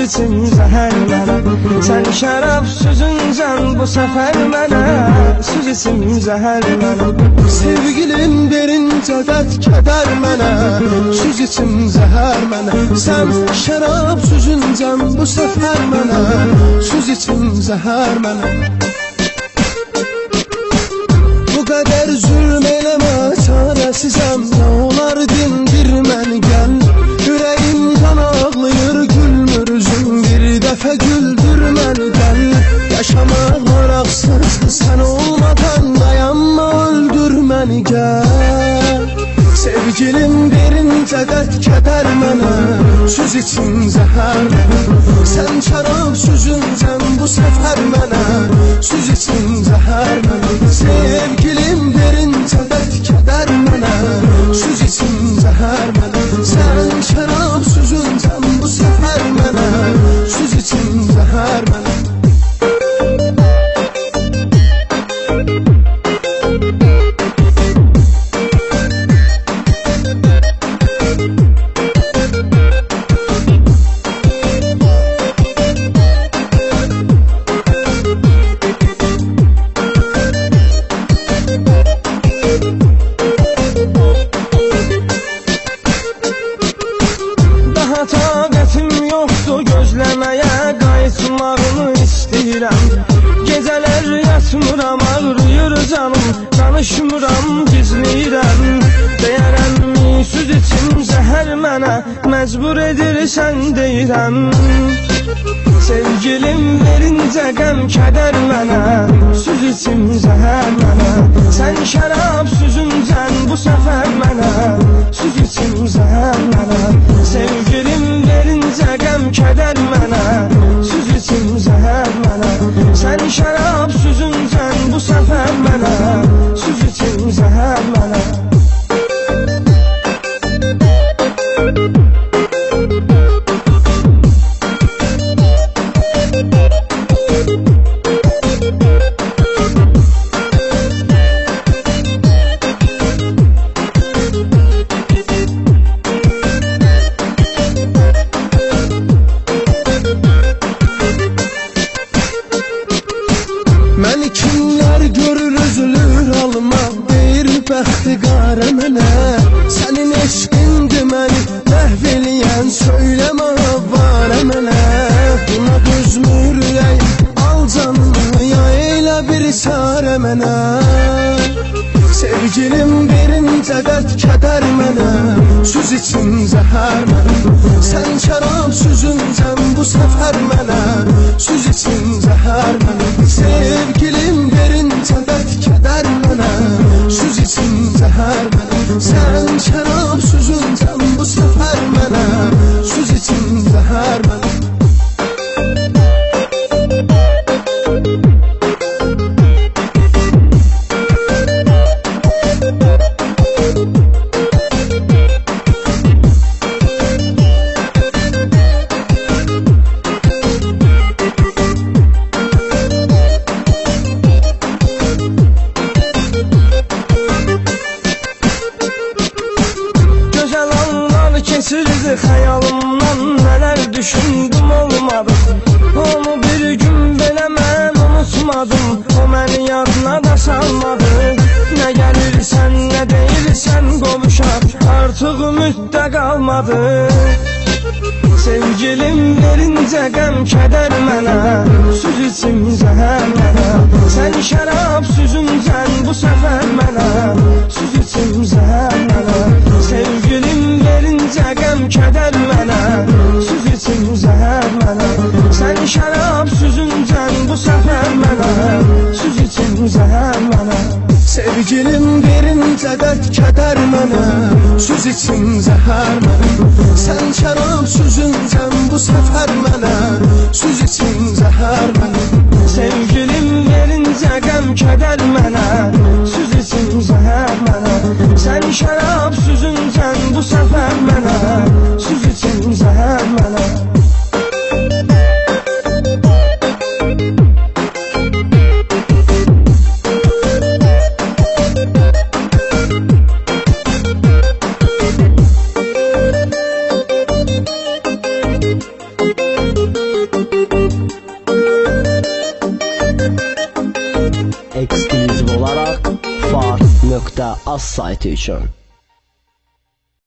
içim zəhər mənə. Sən şərab süzüncən bu səfər mənə, süz içim zəhər mənə. Sevgilim verincə dərd kədər mənə, süz içim zəhər mənə. Sən şərab süzüncən bu səfər mənə, süz içim zəhər mənə. Bu qədər zülm eləmə çarəsizəm, nə olar dindir mən gəl. Ürəyim qan ağlayır gülmür üzüm, bir dəfə güldür məni gəl. Yaşamaq maraqsız sən olmadan, dayanma öldür məni gəl. Sevgilim verincə dərd kədər mənə, süz içim zəhər mənə. Sən şərab süzüncən bu səfər mənə, süz içim zəhər mənə. Sevgilim verincə dərd kədər mənə, süz içim zəhər mənə. Sən şərab süzüncən bu səfər mənə, süz içim zəhər mənə. Taqətim yoxdur gözləməyə, qayıtmağını istəyirəm. Gecələr yatmıram, ağrıyır canım, danışmıram, gizləyirəm. Deyərəm mi süz içim zəhər mənə, məcbur edirsən deyirəm. Sevgilim verincə qəm kədər mənə, süz içim zəhər mənə. Sən şərab süzüncən bu səfər mənə, süz içim zəhər mənə. Sevgilim verincə qəm kədər mənə, süz içim zəhər mənə. Sən şərab süzüncən bu səfər mənə, süz içim zəhər mənə. Məni kimlər görür üzülür almaq, deyir bəxti qarə mənə. Sənin eşqindir məni məhv eləyən, söyləmə avvarə mənə. Buna dözmür ürəyim, al canımı ya elə bir çarə mənə. Sevgilim verincə dərd kədər mənə, süz içim zəhər mənə. Sən şərab süzüncən bu səfər mənə, süz içim zəhər mənə. Sevgilim verincə dərd kədər mənə, süz içim zəhər mənə. Sən şərab süzüncən bu səfər mənə, süz içim zəhər mənə. Keçirdi xəyalımdan, nələr düşündüm olmadı. Onu bir gün belə mən unutmadım, o məni yadına da salmadı. Nə gəlirsən, nə deyirsən qovuşaq, artıq ümiddə qalmadı. Sevgilim verincə qəm kədər mənə, süz içim zəhər mənə. Sən şərab süzüncən bu səfər mənə, süz içim zəhər mənə. Sevgilim verincə qəm kədər mənə, süz içim zəhər mənə. Sən şərab süzüncən bu səfər mənə, süz içim zəhər mənə. Sevgilim verincə dərd kədər mənə, süz içim zəhər mənə. Sən şərab süzüncən bu səfər mənə, süz içim zəhər mənə. Sevgilim verincə qəm kədər mənə, süz içim zəhər mənə. Sən şərab süzüncən bu səfər mənə, süz içim zəhər mənə. eksklüziv olaraq far.az saytı üçün.